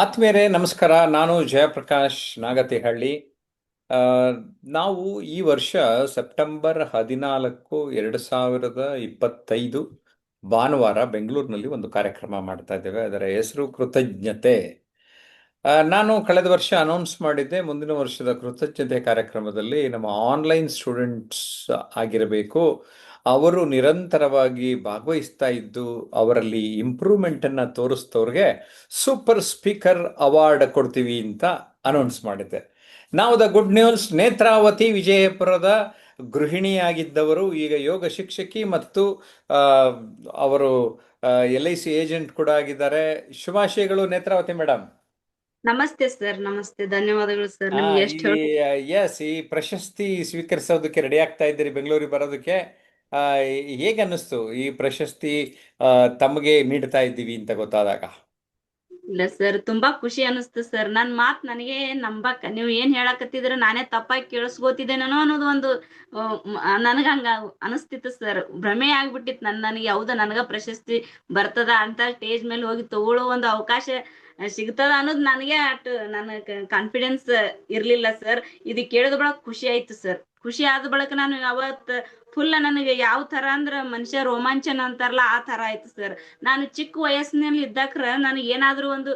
ಆತ್ಮೀಯರೇ ನಮಸ್ಕಾರ. ನಾನು ಜಯಪ್ರಕಾಶ್ ನಾಗತಿಹಳ್ಳಿ. ಆ, ನಾವು ಈ ವರ್ಷ ಸೆಪ್ಟೆಂಬರ್ 14, 2025 ಭಾನುವಾರ ಬೆಂಗಳೂರಿನಲ್ಲಿ ಒಂದು ಕಾರ್ಯಕ್ರಮ ಮಾಡ್ತಾ ಇದ್ದೇವೆ. ಅದರ ಹೆಸರು ಕೃತಜ್ಞತೆ. ನಾನು ಕಳೆದ ವರ್ಷ ಅನೌನ್ಸ್ ಮಾಡಿದ್ದೆ, ಮುಂದಿನ ವರ್ಷದ ಕೃತಜ್ಞತೆ ಕಾರ್ಯಕ್ರಮದಲ್ಲಿ ನಮ್ಮ ಆನ್ಲೈನ್ ಸ್ಟೂಡೆಂಟ್ಸ್ ಆಗಿರಬೇಕು. ಅವರು ನಿರಂತರವಾಗಿ ಭಾಗವಹಿಸ್ತಾ ಇದ್ದು ಅವರಲ್ಲಿ ಇಂಪ್ರೂವ್ಮೆಂಟನ್ನು ತೋರಿಸ್ತವ್ರಿಗೆ ಸೂಪರ್ ಸ್ಪೀಕರ್ ಅವಾರ್ಡ್ ಕೊಡ್ತೀವಿ ಅಂತ ಅನೌನ್ಸ್ ಮಾಡಿದ್ದೆ. ನಾವು ದ ಗುಡ್ ನ್ಯೂಸ್, ನೇತ್ರಾವತಿ ವಿಜಯಪುರದ ಗೃಹಿಣಿಯಾಗಿದ್ದವರು ಈಗ ಯೋಗ ಶಿಕ್ಷಕಿ ಮತ್ತು ಆ, ಅವರು LIC ಏಜೆಂಟ್ ಕೂಡ ಆಗಿದ್ದಾರೆ. ಶುಭಾಶಯಗಳು ನೇತ್ರಾವತಿ ಮೇಡಮ್. ನಮಸ್ತೆ ಸರ್, ನಮಸ್ತೆ. ಧನ್ಯವಾದಗಳು ಸರ್. ಆ ನಿಮ್ಗೆ ಈ ಎಷ್ಟು ಹೇಳ ಈ ಪ್ರಶಸ್ತಿ ಸ್ವೀಕರಿಸೋದಕ್ಕೆ ರೆಡಿ ಆಗ್ತಾ ಇದ್ದೀರಿ ಬೆಂಗಳೂರಿಗೆ ಬರೋದಕ್ಕೆ. ಆ, ಹೇಗೆ ಅನ್ನಿಸ್ತು ಈ ಪ್ರಶಸ್ತಿ ಆ, ತಮಗೆ ನೀಡ್ತಾ ಇದ್ದೀವಿ ಅಂತ ಗೊತ್ತಾದಾಗ? ಇಲ್ಲ ಸರ್, ತುಂಬಾ ಖುಷಿ ಅನಿಸ್ತು ಸರ್. ನನ್ ಮಾತ್ ನನಗೆ ನಂಬಕ್ ನೀವ್ ಏನ್ ಹೇಳಕತ್ತಿದ್ರ ನಾನೇ ತಪ್ಪಾಗಿ ಕೇಳಿಸ್ಕೋತಿದ್ದೇನೋ ಅನ್ನೋದು ಒಂದು ನನಗ ಹಂಗ ಅನಿಸ್ತಿತ್ತು ಸರ್. ಭ್ರಮೆ ಆಗ್ಬಿಟ್ಟಿತ್ತು ನನಗೆ ಯಾವ್ದ ನನಗ ಪ್ರಶಸ್ತಿ ಬರ್ತದ ಅಂತ ಸ್ಟೇಜ್ ಮೇಲೆ ಹೋಗಿ ತಗೊಳ್ಳೋ ಒಂದು ಅವಕಾಶ ಸಿಗ್ತದ ಅನ್ನೋದು ನನಗೆ ಅಟ್ ನನಗೆ ಕಾನ್ಫಿಡೆನ್ಸ್ ಇರ್ಲಿಲ್ಲ ಸರ್. ಇದು ಕೇಳಿದ ಬಳಕ ಖುಷಿ ಆಯ್ತು ಸರ್. ಖುಷಿ ಆದ ಬಳಕ ನಾನು ಅವತ್ ಫುಲ್ ನನಗೆ ಯಾವ ತರ ಅಂದ್ರ ಮನುಷ್ಯ ರೋಮಾಂಚನ ಅಂತಾರಲ್ಲ ಆ ತರ ಆಯ್ತು ಸರ್. ನಾನು ಚಿಕ್ಕ ವಯಸ್ಸಿನಲ್ಲಿ ಇದ್ದಾಕ್ರ ನನಗೆ ಏನಾದ್ರೂ ಒಂದು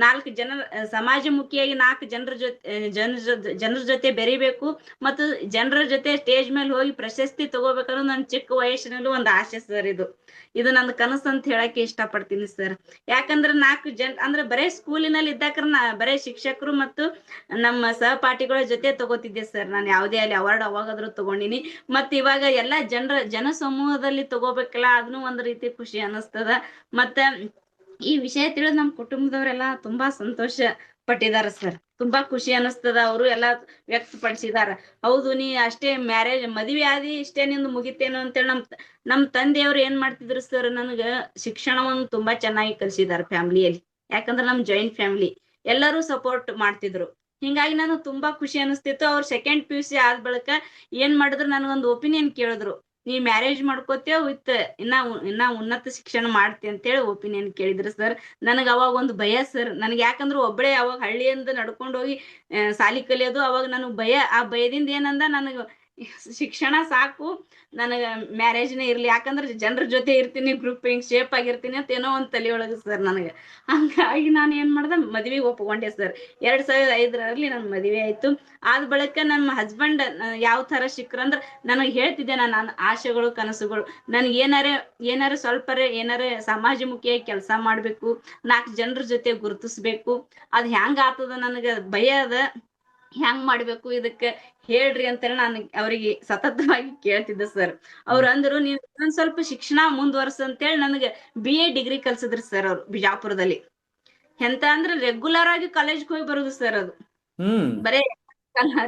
ನಾಲ್ಕು ಜನ ಸಮಾಜಮುಖಿಯಾಗಿ ನಾಲ್ಕು ಜನರ ಜೊತೆ ಬೆರಿಬೇಕು ಮತ್ತು ಜನರ ಜೊತೆ ಸ್ಟೇಜ್ ಮೇಲೆ ಹೋಗಿ ಪ್ರಶಸ್ತಿ ತಗೋಬೇಕನ್ನೋದು ನನ್ನ ಚಿಕ್ಕ ವಯಸ್ಸಿನಲ್ಲೂ ಒಂದು ಆಸೆ ಸರ್. ಇದು ನನ್ನ ಕನಸು ಅಂತ ಹೇಳಕ್ಕೆ ಇಷ್ಟಪಡ್ತೀನಿ ಸರ್. ಯಾಕಂದ್ರೆ ನಾಲ್ಕು ಜನ ಅಂದ್ರೆ ಬರೇ ಸ್ಕೂಲಿನಲ್ಲಿ ಇದ್ದಾಕ್ರ ಬರೇ ಶಿಕ್ಷಕರು ಮತ್ತು ನಮ್ಮ ಸಹಪಾಠಿಗಳ ಜೊತೆ ತಗೋತಿದ್ದೆ ಸರ್. ನಾನು ಯಾವುದೇ ಅಲ್ಲಿ ಅವಾರ್ಡ್ ಅವಾಗಾದ್ರೂ ತಗೊಂಡಿನಿ. ಮತ್ ಇವಾಗ ಎಲ್ಲಾ ಜನ ಸಮೂಹದಲ್ಲಿ ತಗೋಬೇಕಲ್ಲ, ಅದನ್ನು ಒಂದ್ ರೀತಿ ಖುಷಿ ಅನಿಸ್ತದ. ಮತ್ತೆ ಈ ವಿಷಯ ತಿಳಿದ್ ನಮ್ ಕುಟುಂಬದವರೆಲ್ಲ ತುಂಬಾ ಸಂತೋಷ ಪಟ್ಟಿದಾರ ಸರ್. ತುಂಬಾ ಖುಷಿ ಅನಿಸ್ತದ. ಅವರು ಎಲ್ಲಾ ವ್ಯಕ್ತಪಡಿಸಿದಾರ. ಹೌದು, ನೀ ಅಷ್ಟೇ ಮ್ಯಾರೇಜ್ ಮದ್ವೆ ಆದಿ ಇಷ್ಟೇ ನಿಂದು ಮುಗಿತೇನು ಅಂತೇಳಿ ನಮ್ ತಂದೆಯವ್ರು ಏನ್ ಮಾಡ್ತಿದ್ರು ಸರ್, ನನಗ ಶಿಕ್ಷಣವನ್ನು ತುಂಬಾ ಚೆನ್ನಾಗಿ ಕಲಿಸಿದಾರ ಫ್ಯಾಮಿಲಿಯಲ್ಲಿ. ಯಾಕಂದ್ರೆ ನಮ್ ಜಾಯಿಂಟ್ ಫ್ಯಾಮಿಲಿ ಎಲ್ಲರೂ ಸಪೋರ್ಟ್ ಮಾಡ್ತಿದ್ರು. ಹಿಂಗಾಗಿ ನಾನು ತುಂಬಾ ಖುಷಿ ಅನಿಸ್ತಿತ್ತು. ಅವ್ರು ಸೆಕೆಂಡ್ PUC ಆದ ಬಳಿಕ ಏನ್ ಮಾಡಿದ್ರು, ನನಗೊಂದು ಒಪಿನಿಯನ್ ಕೇಳಿದ್ರು. ನೀ ಮ್ಯಾರೇಜ್ ಮಾಡ್ಕೋತೇವ ವಿತ್ ಇನ್ನ ಉನ್ನತ ಶಿಕ್ಷಣ ಮಾಡ್ತಿ ಅಂತೇಳಿ ಒಪಿನಿಯನ್ ಕೇಳಿದ್ರು ಸರ್. ನನಗ್ ಅವಾಗ ಒಂದು ಭಯ ಸರ್. ನನಗೆ ಯಾಕಂದ್ರೆ ಒಬ್ಬಳೇ ಅವಾಗ ಹಳ್ಳಿಯಿಂದ ನಡ್ಕೊಂಡು ಹೋಗಿ ಸಾಲಿ ಕಲಿಯೋದು, ಅವಾಗ ನನಗ್ ಭಯ. ಆ ಭಯದಿಂದ ಏನಂದ, ನನಗ ಶಿಕ್ಷಣ ಸಾಕು, ನನಗ ಮ್ಯಾರೇಜ್ನೇ ಇರ್ಲಿ, ಯಾಕಂದ್ರೆ ಜನರ ಜೊತೆ ಇರ್ತೀನಿ, ಗ್ರೂಪಿಂಗ್ ಶೇಪ್ ಆಗಿರ್ತೀನಿ ಅಂತ ಏನೋ ಒಂದ್ ತಲೆಯೊಳಗ ಸರ್ ನನಗೆ. ಹಂಗಾಗಿ ನಾನು ಏನ್ ಮಾಡ್ದೆ, ಮದ್ವೆಗೆ ಒಪ್ಕೊಂಡೆ ಸರ್. 2005ರಲ್ಲಿ ನನ್ ಮದ್ವೆ ಆಯ್ತು. ಆದ ಬಳಿಕ ನಮ್ಮ ಹಸ್ಬೆಂಡ್ ಯಾವ ತರ ಸಿಕ್ರಂದ್ರ, ನನಗ್ ಹೇಳ್ತಿದ್ದೆ ನಾನು ಆಸೆಗಳು ಕನಸುಗಳು. ನನ್ಗೆ ಏನಾರ ಸ್ವಲ್ಪರೇ ಏನಾರ ಸಮಾಜಮುಖಿಯಾಗಿ ಕೆಲಸ ಮಾಡ್ಬೇಕು, ನಾಲ್ಕು ಜನರ ಜೊತೆ ಗುರುತಿಸ್ಬೇಕು. ಅದ್ ಹೆಂಗ್ ಆತದ ನನಗ ಭಯ ಅದ, ಹೆಂಗ್ ಮಾಡ್ಬೇಕು ಇದಕ್ಕೆ ಹೇಳ್ರಿ ಅಂತೇಳಿ ನಾನು ಅವರಿಗೆ ಸತತವಾಗಿ ಕೇಳ್ತಿದ್ದೆ ಸರ್. ಅವ್ರು ಅಂದ್ರು, ನೀವ್ ಇನ್ನೊಂದ್ ಸ್ವಲ್ಪ ಶಿಕ್ಷಣ ಮುಂದುವರ್ಸ ಅಂತೇಳಿ ನನಗೆ BA ಡಿಗ್ರಿ ಕಲ್ಸಿದ್ರಿ ಸರ್ ಅವ್ರು ಬಿಜಾಪುರದಲ್ಲಿ. ಎಂತ ಅಂದ್ರೆ ರೆಗ್ಯುಲರ್ ಆಗಿ ಕಾಲೇಜ್ಗೆ ಹೋಗಿ ಬರುದು ಸರ್. ಅದು ಹ್ಮ್. ಬರೇ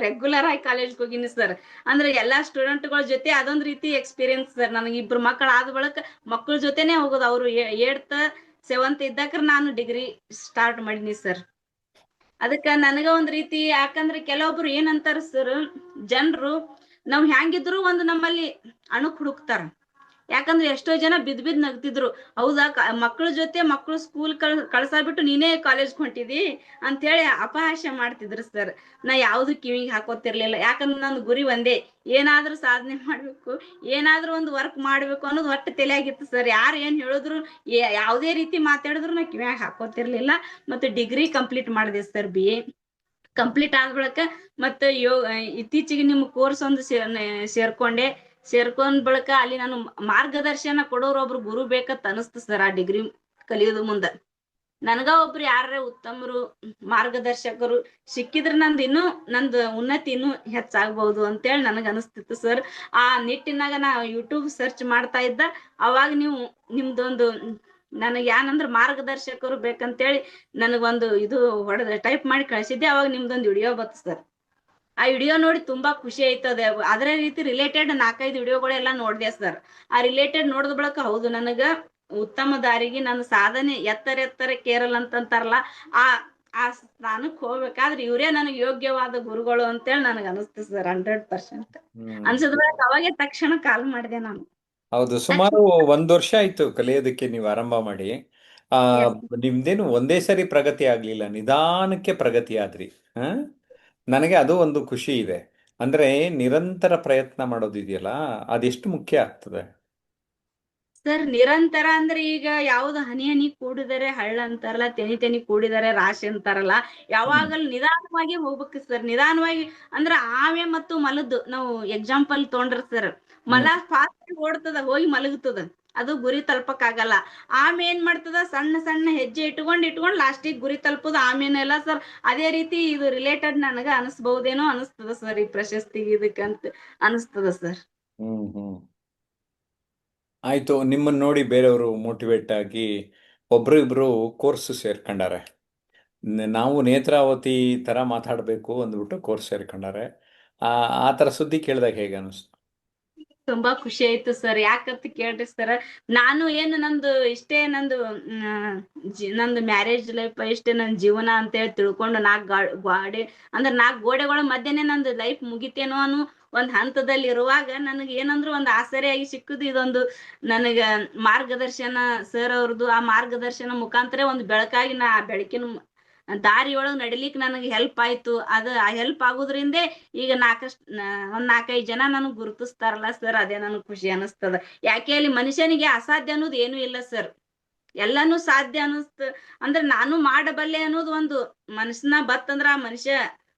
ರೆಗ್ಯುಲರ್ ಆಗಿ ಕಾಲೇಜ್ಗೆ ಹೋಗಿನಿ ಸರ್. ಅಂದ್ರೆ ಎಲ್ಲಾ ಸ್ಟೂಡೆಂಟ್ಗಳ ಜೊತೆ ಅದೊಂದ್ ರೀತಿ ಎಕ್ಸ್ಪೀರಿಯನ್ಸ್ ಸರ್. ನನಗೆ ಇಬ್ರು ಮಕ್ಕಳ ಆದ ಬಳಿಕ ಮಕ್ಕಳ ಜೊತೆನೆ ಹೋಗೋದು. ಅವ್ರು 8th 7th ಇದ್ದಾಕ್ರ ನಾನು ಡಿಗ್ರಿ ಸ್ಟಾರ್ಟ್ ಮಾಡೀನಿ ಸರ್. ಅದಕ್ಕ ನನಗ ಒಂದ್ ರೀತಿ, ಯಾಕಂದ್ರೆ ಕೆಲವೊಬ್ರು ಏನಂತಾರ ಸರ್, ಜನರು ನಾವ್ ಹೆಂಗಿದ್ರು ಒಂದು ನಮ್ಮಲ್ಲಿ ಅಣುಕ್ ಹುಡುಕ್ತಾರ. ಯಾಕಂದ್ರೆ ಎಷ್ಟೋ ಜನ ಬಿದ್ ನಗ್ತಿದ್ರು. ಹೌದಾ, ಮಕ್ಳ ಜೊತೆ ಮಕ್ಳು ಸ್ಕೂಲ್ ಕಳ್ಸಾಬಿಟ್ಟು ನೀನೇ ಕಾಲೇಜ್ ಹೊಂಟಿದಿ ಅಂತ ಹೇಳಿ ಅಪಹಾಸ್ಯ ಮಾಡ್ತಿದ್ರು ಸರ್. ನಾ ಯಾವ್ದು ಕಿವಿಗೆ ಹಾಕೋತಿರ್ಲಿಲ್ಲ. ಯಾಕಂದ್ರೆ ನನ್ನ ಗುರಿ ಒಂದೇ, ಏನಾದ್ರೂ ಸಾಧನೆ ಮಾಡ್ಬೇಕು, ಏನಾದ್ರೂ ಒಂದು ವರ್ಕ್ ಮಾಡ್ಬೇಕು ಅನ್ನೋದು ಒಟ್ಟು ತಲೆಯಾಗಿತ್ತು ಸರ್. ಯಾರು ಏನ್ ಹೇಳಿದ್ರು, ಯಾವ್ದೇ ರೀತಿ ಮಾತಾಡಿದ್ರು ನಾ ಕಿವಿಯಾಗ ಹಾಕೋತಿರ್ಲಿಲ್ಲ. ಮತ್ತೆ ಡಿಗ್ರಿ ಕಂಪ್ಲೀಟ್ ಮಾಡಿದೆ ಸರ್, BA ಕಂಪ್ಲೀಟ್ ಆದ ಬಳಿಕ ಮತ್ತೆ ಇತ್ತೀಚೆಗೆ ನಿಮ್ಮ ಕೋರ್ಸ್ ಒಂದು ಸೇರ್ಕೊಂಡೆ. ಸೇರ್ಕೊಂಡ್ ಬಳಿಕ ಅಲ್ಲಿ ನಾನು ಮಾರ್ಗದರ್ಶನ ಕೊಡೋರು ಒಬ್ರು ಗುರು ಬೇಕಂತ ಅನಿಸ್ತು ಸರ್. ಆ ಡಿಗ್ರಿ ಕಲಿಯೋದು ಮುಂದ ನನಗ ಒಬ್ರು ಯಾರೇ ಉತ್ತಮರು ಮಾರ್ಗದರ್ಶಕರು ಸಿಕ್ಕಿದ್ರೆ ನಂದು ಉನ್ನತಿ ಇನ್ನೂ ಹೆಚ್ಚಾಗಬಹುದು ಅಂತೇಳಿ ನನಗ ಅನಿಸ್ತಿತ್ತು ಸರ್. ಆ ನಿಟ್ಟಿನಾಗ ನಾ ಯೂಟ್ಯೂಬ್ ಸರ್ಚ್ ಮಾಡ್ತಾ ಇದ್ದ. ಅವಾಗ ನಿಮ್ದೊಂದು ನನಗೆ ಏನಂದ್ರ ಮಾರ್ಗದರ್ಶಕರು ಬೇಕಂತೇಳಿ ನನಗೊಂದು ಇದು ಹೊಡೆದ ಟೈಪ್ ಮಾಡಿ ಕಳಿಸಿದ್ದೆ. ಅವಾಗ ನಿಮ್ದೊಂದು ವಿಡಿಯೋ ಬತ್ತು ಸರ್. ಆ ವಿಡಿಯೋ ನೋಡಿ ತುಂಬಾ ಖುಷಿ ಆಯ್ತದೆ. ಅದ್ರ ರೀತಿ ರಿಲೇಟೆಡ್ 4-5 ವಿಡಿಯೋಗಳೆಲ್ಲ ನೋಡ್ದೆ ಸರ್. ಆ ರಿಲೇಟೆಡ್ ನೋಡಿದ ಬಳಿಕ ಹೌದು, ನನಗ ಉತ್ತಮ ದಾರಿಗೆ ನನ್ನ ಸಾಧನೆ ಎತ್ತರಕ್ಕೇರಲ್ಲ ಅಂತಂತಾರಲ್ಲ, ಆ ಆ ಸ್ಥಾನಕ್ಕೆ ಹೋಗ್ಬೇಕಾದ್ರೆ ಇವರೇ ನನಗೆ ಯೋಗ್ಯವಾದ ಗುರುಗಳು ಅಂತೇಳಿ ನನಗೆ ಅನಿಸ್ತು ಸರ್. 100% ಹ್ಮ್. ಅನ್ಸದ್ ಬಳಿಕ ಅವಾಗೆ ತಕ್ಷಣ ಕಾಲ್ ಮಾಡಿದೆ ನಾನು. ಹೌದು, ತಕ್ಷಣ ಸುಮಾರು 1 ವರ್ಷ ಆಯ್ತು ಕಲಿಯೋದಕ್ಕೆ ನೀವು ಆರಂಭ ಮಾಡಿ. ಆ ಎಸ್ ನಿಮ್ದೇನು ಒಂದೇ ಸರಿ ಪ್ರಗತಿ ಆಗ್ಲಿಲ್ಲ, ನಿಧಾನಕ್ಕೆ ಪ್ರಗತಿ ಆದ್ರಿ. ಹ ನನಗೆ ಅದು ಒಂದು ಖುಷಿ ಇದೆ. ಅಂದ್ರೆ ನಿರಂತರ ಪ್ರಯತ್ನ ಮಾಡೋದಿದೆಯಲ್ಲ, ಅದೆಷ್ಟು ಮುಖ್ಯ ಆಗ್ತದೆ. ಸರ್. ನಿರಂತರ ಅಂದ್ರೆ ಈಗ ಯಾವ್ದು ಹನಿ ಹನಿ ಕೂಡಿದರೆ ಹಳ್ಳ ಅಂತಾರಲ್ಲ, ತೆನಿ ತೆನಿ ಕೂಡಿದರೆ ರಾಶಿ ಅಂತಾರಲ್ಲ, ಹ್ಮ್ ಯಾವಾಗಲೂ ನಿಧಾನವಾಗಿ ಹೋಗ್ಬೇಕು ಸರ್. ನಿಧಾನವಾಗಿ ಅಂದ್ರ ಆಮೆ ಮತ್ತು ಮಲದ್ದು ನಾವು ಎಕ್ಸಾಂಪಲ್ ತೊಗೊಂಡ್ರ ಸರ್, ಮಲ ಹ್ಮ್ ಫಾಸ್ಟ್ ಓಡ್ತದ, ಹೋಗಿ ಮಲಗ್ತದ, ಅದು ಗುರಿ ತಲುಪಕ್ ಆಗಲ್ಲ. ಆಮೆ ಏನ್ ಮಾಡ್ತದ, ಸಣ್ಣ ಸಣ್ಣ ಹೆಜ್ಜೆ ಇಟ್ಕೊಂಡ್ ಲಾಸ್ಟಿಗೆ ಗುರಿ ತಲುಪೋದು ಆಮೇನೆಲ್ಲ ಸರ್. ಅದೇ ರೀತಿ ಇದು ರಿಲೇಟೆಡ್ ನನಗ ಅನಿಸ್ಬಹುದೇನೋ ಅನಿಸ್ತದ ಸರ್, ಈ ಪ್ರಶಸ್ತಿಗೆ ಇದಕ್ಕಂತ ಅನಿಸ್ತದ ಸರ್. ಹ್ಮ್ ಹ್ಮ್ ಆಯ್ತು, ನಿಮ್ಮನ್ನ ನೋಡಿ ಬೇರೆಯವರು ಮೋಟಿವೇಟ್ ಆಗಿ ಒಬ್ರು ಇಬ್ರು ಕೋರ್ಸ್ ಸೇರ್ಕೊಂಡಾರೆ. ನಾವು ನೇತ್ರಾವತಿ ತರ ಮಾತಾಡಬೇಕು ಅಂದ್ಬಿಟ್ಟು ಕೋರ್ಸ್ ಸೇರ್ಕೊಂಡಾರೆ. ಆ ಆ ಥರ ಸುದ್ದಿ ಕೇಳಿದಾಗ ಹೇಗೆ ಅನಿಸ್ತು? ತುಂಬಾ ಖುಷಿ ಆಯ್ತು ಸರ್. ಯಾಕಂತ ಕೇಳ್ರಿ ಸರ್, ನಾನು ಏನು ನಂದು ಇಷ್ಟೇ ನಂದು ನಂದು ಮ್ಯಾರೇಜ್ ಲೈಫ್ ಇಷ್ಟೇ ನನ್ ಜೀವನ ಅಂತ ಹೇಳಿ ತಿಳ್ಕೊಂಡು ಗೋಡೆ ಅಂದ್ರೆ ನಾಲ್ಕು ಗೋಡೆಗಳ ಮಧ್ಯೆನೆ ನಂದು ಲೈಫ್ ಮುಗಿತೇನೋ ಅನ್ನೋ ಒಂದ್ ಹಂತದಲ್ಲಿ ಇರುವಾಗ ನನಗೆ ಏನಂದ್ರು ಒಂದು ಆಸರೆಯಾಗಿ ಸಿಕ್ಕುದು ಇದೊಂದು ನನಗ ಮಾರ್ಗದರ್ಶನ ಸರ್ ಅವ್ರದ್ದು. ಆ ಮಾರ್ಗದರ್ಶನ ಮುಖಾಂತರ ಒಂದು ಬೆಳಕಾಗಿ ನಾ ಆ ಬೆಳಕಿನ ದಾರಿಯೊಳಗ್ ನಡಿಲಿಕ್ಕೆ ನನಗೆ ಹೆಲ್ಪ್ ಆಯ್ತು. ಅದು ಆ ಹೆಲ್ಪ್ ಆಗೋದ್ರಿಂದೇ ಈಗ ಒಂದ್ 4-5 ಜನ ನನಗ್ ಗುರುತಿಸ್ತಾರಲ್ಲ ಸರ್, ಅದೇ ನನಗ್ ಖುಷಿ ಅನಿಸ್ತದ. ಯಾಕೆ ಅಲ್ಲಿ ಮನುಷ್ಯನಿಗೆ ಅಸಾಧ್ಯ ಅನ್ನೋದು ಏನೂ ಇಲ್ಲ ಸರ್, ಎಲ್ಲಾನು ಸಾಧ್ಯ ಅಂದ್ರೆ ನಾನು ಮಾಡಬಲ್ಲೆ ಅನ್ನೋದು ಒಂದು ಮನಸ್ಸಿನ ಬತ್ತಂದ್ರ ಆ ಮನುಷ್ಯ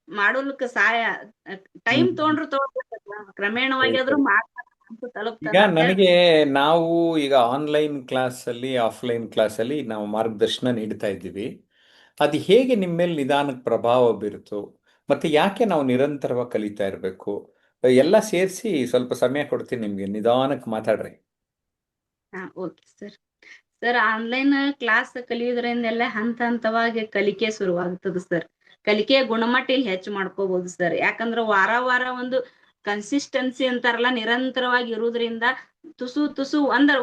ಮಾಡೋದಕ್ಕೆ ಸಹಾಯ ಟೈಮ್ ಹ್ಮ್ ತಗೊಂಡ್ರು ಕ್ರಮೇಣವಾಗಿ ಆದ್ರೂ ಮಾಡ್ತಾನ ಅಂತ ಈಗ ತಲುಪ್ತಾನ ಅಂತ ಹೇಳಿ. ನನಗೆ, ನಾವು ಈಗ ಆನ್ಲೈನ್ ಕ್ಲಾಸಲ್ಲಿ ಆಫ್ಲೈನ್ ಕ್ಲಾಸಲ್ಲಿ ನಾವು ಮಾರ್ಗದರ್ಶನ ನೀಡ್ತಾ ಇದ್ದೀವಿ. ಅದು ಹೇಗೆ ನಿಮ್ಮ ಮೇಲೆ ನಿಧಾನಕ್ಕೆ ಪ್ರಭಾವ ಬೀರುತ್ತೋ, ಮತ್ತೆ ಯಾಕೆ ನಾವು ನಿರಂತರವಾಗಿ ಕಲಿತಾ ಇರಬೇಕು, ಎಲ್ಲ ಸೇರಿಸಿ ಸ್ವಲ್ಪ ಸಮಯ ಕೊಡ್ತೀನಿ ನಿಮಗೆ, ನಿಧಾನಕ್ಕೆ ಮಾತಾಡ್ರಿ. ಹಾ, okay sir. Sir, online class ಕಲಿಯೋದ್ರಿಂದೆಲ್ಲ ಹಂತ ಹಂತವಾಗಿ ಕಲಿಕೆ ಶುರುವಾಗ್ತದೆ ಸರ್. ಕಲಿಕೆಯ ಗುಣಮಟ್ಟ ಇಲ್ಲಿ ಹೆಚ್ಚು ಮಾಡ್ಕೋಬಹುದು ಸರ್. ಯಾಕಂದ್ರೆ ವಾರ ವಾರ ಒಂದು ಕನ್ಸಿಸ್ಟೆನ್ಸಿ ಅಂತಾರಲ್ಲ, ನಿರಂತರವಾಗಿ ಇರುವುದರಿಂದ ತುಸು ತುಸು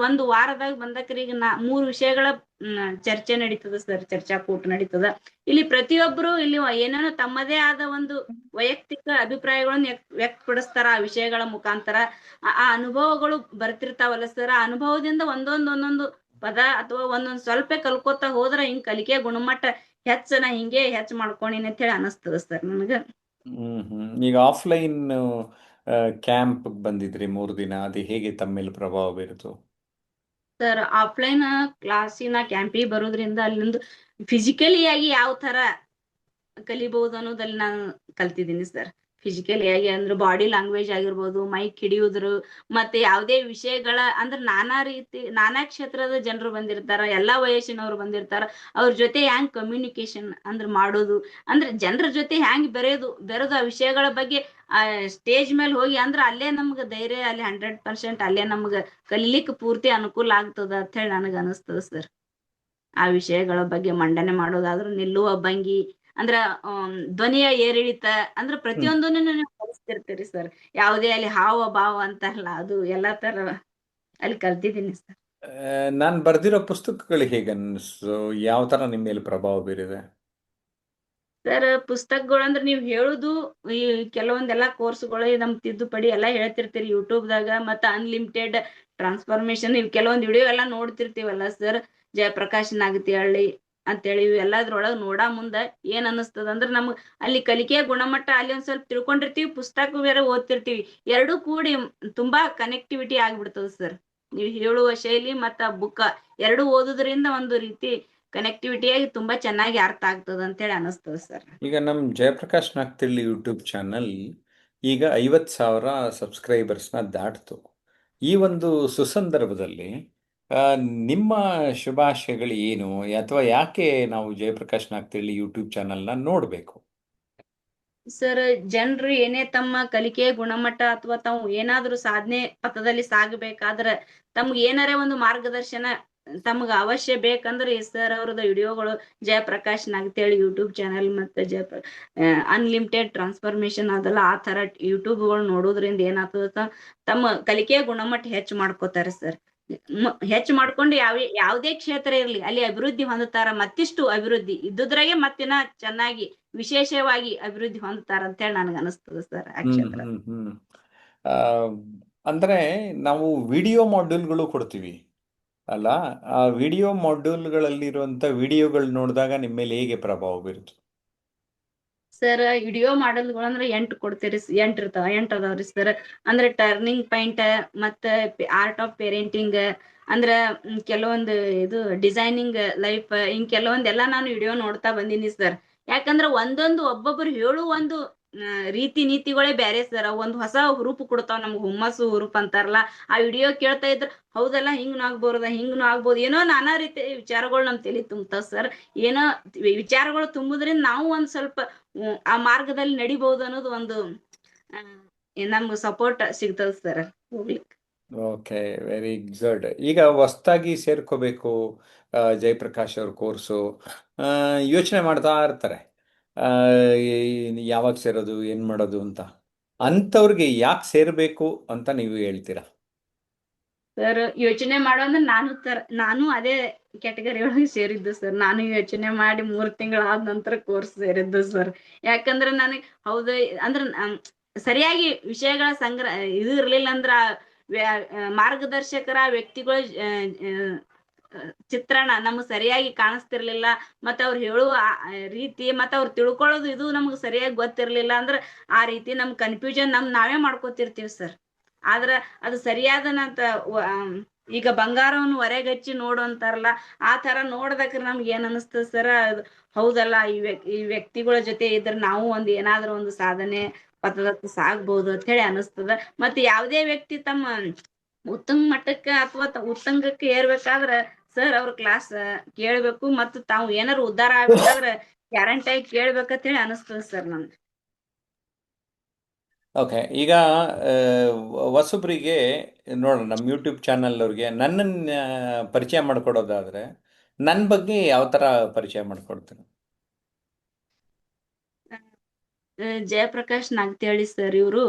ಒಂದು ವಾರದಾಗ ಬಂದಕ್ರಿ ಈಗ 3 ವಿಷಯಗಳ ಚರ್ಚೆ ನಡೀತದ ಸರ್, ಚರ್ಚಾಕೂಟ ನಡೀತದ. ಇಲ್ಲಿ ಪ್ರತಿಯೊಬ್ಬರು ಇಲ್ಲಿ ಏನೇನೋ ತಮ್ಮದೇ ಆದ ಒಂದು ವೈಯಕ್ತಿಕ ಅಭಿಪ್ರಾಯಗಳನ್ನು ವ್ಯಕ್ತಪಡಿಸ್ತಾರ ಆ ವಿಷಯಗಳ ಮುಖಾಂತರ. ಆ ಅನುಭವಗಳು ಬರ್ತಿರ್ತಾವಲ್ಲ ಸರ್, ಆ ಅನುಭವದಿಂದ ಒಂದೊಂದು ಪದ ಅಥವಾ ಒಂದೊಂದ್ ಸ್ವಲ್ಪ ಕಲ್ಕೋತಾ ಹೋದ್ರ ಹಿಂಗ್ ಕಲಿಕೆ ಗುಣಮಟ್ಟ ನಾ ಹಿಂಗೆ ಹೆಚ್ಚ ಮಾಡ್ಕೊಂಡಿನಿ ಅಂತ ಹೇಳಿ ಅನಸ್ತದ ಸರ್ ನನಗ. ಈಗ ಆಫ್ಲೈನ್ ಕ್ಯಾಂಪ್ ಬಂದಿದ್ರಿ 3 ದಿನ, ಅದು ಹೇಗೆ ತಮ್ಮ ಮೇಲೆ ಪ್ರಭಾವ ಬೀರಿತು? ಸರ್, ಆಫ್ಲೈನ್ ಕ್ಲಾಸಿನ ಕ್ಯಾಂಪಿಗೆ ಬರೋದ್ರಿಂದ ಅಲ್ಲಿಂದು ಫಿಸಿಕಲಿ ಆಗಿ ಯಾವ ತರ ಕಲಿಬಹುದು ಅನ್ನೋದಲ್ಲಿ ನಾನು ಕಲ್ತಿದ್ದೀನಿ ಸರ್. ಫಿಸಿಕಲಿ ಆಗಿ ಅಂದ್ರೆ ಬಾಡಿ ಲ್ಯಾಂಗ್ವೇಜ್ ಆಗಿರ್ಬೋದು, ಮೈಕ್ ಹಿಡಿಯುದ್ರು, ಮತ್ತೆ ಯಾವುದೇ ವಿಷಯಗಳ ಅಂದ್ರೆ ನಾನಾ ಕ್ಷೇತ್ರದ ಜನರು ಬಂದಿರ್ತಾರ, ಎಲ್ಲಾ ವಯಸ್ಸಿನವ್ರು ಬಂದಿರ್ತಾರ. ಅವ್ರ ಜೊತೆ ಹ್ಯಾಂಗ್ ಕಮ್ಯುನಿಕೇಶನ್ ಅಂದ್ರೆ ಮಾಡೋದು, ಅಂದ್ರೆ ಜನರ ಜೊತೆ ಹ್ಯಾಂಗ್ ಬೆರೆದು ಆ ವಿಷಯಗಳ ಬಗ್ಗೆ ಆ ಸ್ಟೇಜ್ ಮೇಲೆ ಹೋಗಿ ಅಂದ್ರೆ ಅಲ್ಲೇ ನಮ್ಗ ಧೈರ್ಯ, ಅಲ್ಲಿ 100% ಅಲ್ಲೇ ನಮ್ಗ ಕಲಿಲಿಕ್ಕೆ ಪೂರ್ತಿ ಅನುಕೂಲ ಆಗ್ತದ ಅಂತ ಹೇಳಿ ನನಗ ಅನಿಸ್ತದ ಸರ್. ಆ ವಿಷಯಗಳ ಬಗ್ಗೆ ಮಂಡನೆ ಮಾಡೋದಾದ್ರೂ, ನಿಲ್ಲುವ ಭಂಗಿ ಅಂದ್ರ ಧ್ವನಿಯ ಏರಿಳಿತ ಅಂದ್ರೆ ಹ್ಮ್ ಪ್ರತಿಯೊಂದನ್ನು ನೀವು ಕಲಿಸ್ತಿರ್ತೀರಿ ಸರ್. ಯಾವುದೇ ಅಲ್ಲಿ ಹಾವ ಭಾವ ಅಂತಾರಲ್ಲ, ಅದು ಎಲ್ಲಾ ತರ ಅಲ್ಲಿ ಕಲ್ತಿದ್ದೀನಿ ಸರ್. ನಾನು ಬರ್ದಿರೋ ಪುಸ್ತಕಗಳು ಹೇಗೆ ಅನ್ನಿಸ್ತು, ಯಾವ ಥರ ನಿಮ್ಮ ಮೇಲೆ ಪ್ರಭಾವ ಬೀರಿದೆ? ಸರ್, ಪುಸ್ತಕಗಳು ಅಂದ್ರೆ ನೀವು ಹೇಳುದು ಈ ಕೆಲವೊಂದೆಲ್ಲಾ ಕೋರ್ಸ್ಗಳು ನಮ್ ತಿದ್ದುಪಡಿ ಎಲ್ಲಾ ಹೇಳ್ತಿರ್ತೀರಿ ಯೂಟ್ಯೂಬ್ದಾಗ, ಮತ್ತ ಅನ್ಲಿಮಿಟೆಡ್ ಟ್ರಾನ್ಸ್ಫಾರ್ಮೇಶನ್ ಇವ್ ಕೆಲವೊಂದ್ ವಿಡಿಯೋ ಎಲ್ಲಾ ನೋಡ್ತಿರ್ತೀವಲ್ಲ ಸರ್. ಜಯಪ್ರಕಾಶ್ ನಾಗತಿಹಳ್ಳಿ ಅಂತೇಳಿ ಇವ್ ಎಲ್ಲದ್ರೊಳಗ್ ಮುಂದ ಏನ್ ಅನಸ್ತದ ಅಂದ್ರ ನಮ್ಗ್ ಅಲ್ಲಿ ಕಲಿಕೆಯ ಗುಣಮಟ್ಟ ಅಲ್ಲಿ ಒಂದ್ ಸ್ವಲ್ಪ ತಿಳ್ಕೊಂಡಿರ್ತೀವಿ, ಪುಸ್ತಕ ಬೇರೆ ಓದ್ತಿರ್ತೀವಿ, ಎರಡೂ ಕೂಡಿ ತುಂಬಾ ಕನೆಕ್ಟಿವಿಟಿ ಆಗ್ಬಿಡ್ತದ ಸರ್. ನೀವು ಹೇಳುವ ಶೈಲಿ ಮತ್ತ ಬುಕ್ ಎರಡು ಓದುದ್ರಿಂದ ಒಂದು ರೀತಿ ಕನೆಕ್ಟಿವಿಟಿಯಾಗಿ ತುಂಬಾ ಚೆನ್ನಾಗಿ ಅರ್ಥ ಆಗ್ತದ ಅಂತ ಹೇಳಿ ಅನಿಸ್ತದ ಸರ್. ಈಗ ನಮ್ಮ ಜಯಪ್ರಕಾಶ್ ನಾಗ್ತಿಳ್ಳಿ ಯೂಟ್ಯೂಬ್ ಚಾನಲ್ ಈಗ 50,000 ಸಬ್ಸ್ಕ್ರೈಬರ್ಸ್ನ ದಾಟ್ತು. ಈ ಒಂದು ಸುಸಂದರ್ಭದಲ್ಲಿ ಆ, ನಿಮ್ಮ ಶುಭಾಶಯಗಳು ಏನು, ಅಥವಾ ಯಾಕೆ ನಾವು ಜಯಪ್ರಕಾಶ್ ನಾಗ್ತಿಳ್ಳಿ ಯೂಟ್ಯೂಬ್ ಚಾನಲ್ನ ನೋಡಬೇಕು? ಸರ್, ಜನರು ಏನೇ ತಮ್ಮ ಕಲಿಕೆಯ ಗುಣಮಟ್ಟ ಅಥವಾ ತಾವು ಏನಾದ್ರೂ ಸಾಧನೆ ಪಥದಲ್ಲಿ ಸಾಗಬೇಕಾದ್ರ ತಮ್ಗೆ ಏನಾರೇ ಒಂದು ಮಾರ್ಗದರ್ಶನ ತಮ್ಗ ಅವಶ್ಯ ಬೇಕಂದ್ರೆ ಸರ್ ಅವ್ರದ ವಿಡಿಯೋಗಳು, ಜಯಪ್ರಕಾಶ್ ನಾಗ್ತೇಳಿ ಯೂಟ್ಯೂಬ್ ಚಾನೆಲ್ ಮತ್ತೆ ಅನ್ಲಿಮಿಟೆಡ್ ಟ್ರಾನ್ಸ್ಫಾರ್ಮೇಶನ್ ಅದಲ್ಲ, ಆ ತರ ಯೂಟ್ಯೂಬ್ಗಳು ನೋಡೋದ್ರಿಂದ ಏನಾಗ್ತದ, ತಮ್ಮ ಕಲಿಕೆಯ ಗುಣಮಟ್ಟ ಹೆಚ್ಚು ಮಾಡ್ಕೋತಾರೆ ಸರ್. ಹೆಚ್ಚು ಮಾಡ್ಕೊಂಡು ಯಾವುದೇ ಕ್ಷೇತ್ರ ಇರ್ಲಿ ಅಲ್ಲಿ ಅಭಿವೃದ್ಧಿ ಹೊಂದುತ್ತಾರ, ಮತ್ತಿಷ್ಟು ಅಭಿವೃದ್ಧಿ ಇದ್ದುದ್ರಾಗೆ ಮತ್ತಿನ ಚೆನ್ನಾಗಿ ವಿಶೇಷವಾಗಿ ಅಭಿವೃದ್ಧಿ ಹೊಂದುತ್ತಾರ ಅಂತ ಹೇಳಿ ನನಗೆ ಅನಿಸ್ತದೆ ಸರ್ ಆ ಹ್ಮ್ ಕ್ಷೇತ್ರ. ಹ್ಮ್ ಹ್ಮ್ ಆ, ಅಂದ್ರೆ ನಾವು ವಿಡಿಯೋ ಮಾಡ್ಯೂಲ್ಗಳು ಕೊಡ್ತೀವಿ. ಅಲ್ಲ, ಆ ವಿಡಿಯೋ ಮಾಡ್ಯೂಲ್ಗಳಲ್ಲಿರುವಂಥ ವಿಡಿಯೋಗಳು ನೋಡಿದಾಗ ನಿಮ್ಮ ಮೇಲೆ ಹೇಗೆ ಪ್ರಭಾವ ಬೀರುತ್ತು? ಸರ್ ವಿಡಿಯೋ ಮಾಡಲ್ಗಳು ಅಂದ್ರೆ 8 ಕೊಡ್ತೀರಿ, 8 ಇರ್ತಾವ, 8 ಅದಾವ್ರಿ ಸರ್. ಅಂದ್ರೆ ಟರ್ನಿಂಗ್ ಪಾಯಿಂಟ್, ಮತ್ತ ಆರ್ಟ್ ಆಫ್ ಪೇರೆಂಟಿಂಗ್, ಅಂದ್ರ ಕೆಲವೊಂದು ಇದು ಡಿಸೈನಿಂಗ್ ಲೈಫ್, ಹಿಂಗ್ ಕೆಲವೊಂದೆಲ್ಲ ನಾನು ವಿಡಿಯೋ ನೋಡ್ತಾ ಬಂದೀನಿ ಸರ್. ಯಾಕಂದ್ರ ಒಂದೊಂದು ಒಬ್ಬೊಬ್ರು ಹೇಳು ಒಂದು ರೀತಿ ನೀತಿಗಳೇ ಬ್ಯಾರೆ ಸರ್. ಒಂದ್ ಹೊಸ ಹುರುಪು ಕೊಡ್ತಾವ ನಮ್ಗ್, ಹುಮ್ಮಸ್ಸು ಹುರುಪ್ ಅಂತಾರಲ್ಲ. ಆ ವಿಡಿಯೋ ಕೇಳ್ತಾ ಇದ್ರ ಹೌದಲ್ಲ, ಹಿಂಗ್ನು ಆಗ್ಬೋದ, ಹಿಂಗ್ನು ಆಗ್ಬೋದು, ಏನೋ ನಾನಾ ರೀತಿ ವಿಚಾರಗಳು ನಮ್ ತಲಿ ತುಂಬ್ತಾವ್ ಸರ್. ಏನೋ ವಿಚಾರಗಳು ತುಂಬುದ್ರಿಂದ ನಾವು ಒಂದ್ ಸ್ವಲ್ಪ ಆ ಮಾರ್ಗದಲ್ಲಿ ನಡಿಬಹುದು ಅನ್ನೋದು ಒಂದು ನಮ್ಗೆ ಸಪೋರ್ಟ್ ಸಿಗ್ತದ ಸರ್ ಹೋಗ್ಲಿಕ್ಕೆ. Okay, very good. ಈಗ ಹೊಸ್ದಾಗಿ ಸೇರ್ಕೋಬೇಕು ಜಯಪ್ರಕಾಶ್ ಅವ್ರ ಕೋರ್ಸು, ಯೋಚನೆ ಮಾಡ್ತಾ ಇರ್ತಾರೆ, ಆ, ಯಾವಾಗ ಸೇರೋದು, ಏನು ಮಾಡೋದು ಅಂತ. ಅಂಥವ್ರಿಗೆ ಯಾಕೆ ಸೇರಬೇಕು ಅಂತ ನೀವು ಹೇಳ್ತೀರಾ? ಸರ್ ಯೋಚನೆ ಮಾಡೋ ಅಂದ್ರೆ ನಾನು ಅದೇ ಕ್ಯಾಟಗರಿ ಒಳಗೆ ಸೇರಿದ್ದು ಸರ್. ನಾನು ಯೋಚನೆ ಮಾಡಿ 3 ತಿಂಗಳು ಆದ ನಂತರ ಕೋರ್ಸ್ ಸೇರಿದ್ದು ಸರ್. ಯಾಕಂದ್ರೆ ನನಗೆ ಹೌದು ಅಂದ್ರೆ ಸರಿಯಾಗಿ ವಿಷಯಗಳ ಸಂಗ್ರಹ ಇದು ಇರ್ಲಿಲ್ಲ ಅಂದ್ರ ಮಾರ್ಗದರ್ಶಕರ ವ್ಯಕ್ತಿಗಳ ಚಿತ್ರಣ ನಮ್ಗೆ ಸರಿಯಾಗಿ ಕಾಣಿಸ್ತಿರ್ಲಿಲ್ಲ. ಮತ್ತೆ ಅವ್ರು ಹೇಳುವ ರೀತಿ ಮತ್ತೆ ಅವ್ರು ತಿಳ್ಕೊಳ್ಳೋದು ಇದು ನಮ್ಗೆ ಸರಿಯಾಗಿ ಗೊತ್ತಿರ್ಲಿಲ್ಲ ಅಂದ್ರೆ ಆ ರೀತಿ ನಮ್ ಕನ್ಫ್ಯೂಷನ್ ನಾವೇ ಮಾಡ್ಕೋತಿರ್ತೀವಿ ಸರ್. ಆದ್ರ ಅದು ಸರಿಯಾದನಂತ ಈಗ ಬಂಗಾರವನ್ನು ಹೊರಗಚ್ಚಿ ನೋಡು ಅಂತಾರಲ್ಲ, ಆ ತರ ನೋಡ್ಬೇಕ್ರೆ ನಮ್ಗೆ ಏನ್ ಅನಿಸ್ತದ ಸರ, ಹೌದಲ್ಲ, ಈ ವ್ಯಕ್ತಿಗಳ ಜೊತೆ ಇದ್ರೆ ನಾವು ಒಂದ್ ಏನಾದ್ರೂ ಒಂದು ಸಾಧನೆ ಪಥದತ್ತ ಸಾಗ್ಬಹುದು ಅಂತ ಹೇಳಿ ಅನಿಸ್ತದ. ಮತ್ತೆ ಯಾವುದೇ ವ್ಯಕ್ತಿ ತಮ್ಮ ಉತ್ತಮ ಮಟ್ಟಕ್ಕೆ ಅಥವಾ ಉತ್ತಂಗಕ್ಕೆ ಏರ್ಬೇಕಾದ್ರ ಸರ್ ಅವ್ರ ಕ್ಲಾಸ್ ಕೇಳ್ಬೇಕು, ಮತ್ತು ತಾವು ಏನಾರು ಉದ್ಧಾರ ಆಗ್ಬೇಕಾದ್ರೆ ಗ್ಯಾರಂಟಿ ಕೇಳ್ಬೇಕಂತ ಹೇಳಿ ಅನಿಸ್ತದ ಸರ್ ನನ್ಗೆ. ಓಕೆ, ಈಗ ಹೊಸಬ್ರಿಗೆ ನೋಡೋಣ, ನಮ್ಮ ಯೂಟ್ಯೂಬ್ ಚಾನಲ್ ಅವ್ರಿಗೆ ನನ್ನನ್ನು ಪರಿಚಯ ಮಾಡಿಕೊಡೋದಾದ್ರೆ ನನ್ನ ಬಗ್ಗೆ ಯಾವ ಥರ ಪರಿಚಯ ಮಾಡಿಕೊಡ್ತೀನಿ? ಜಯಪ್ರಕಾಶ್ ನಾಗ್ತೇಳಿ ಸರ್, ಇವರು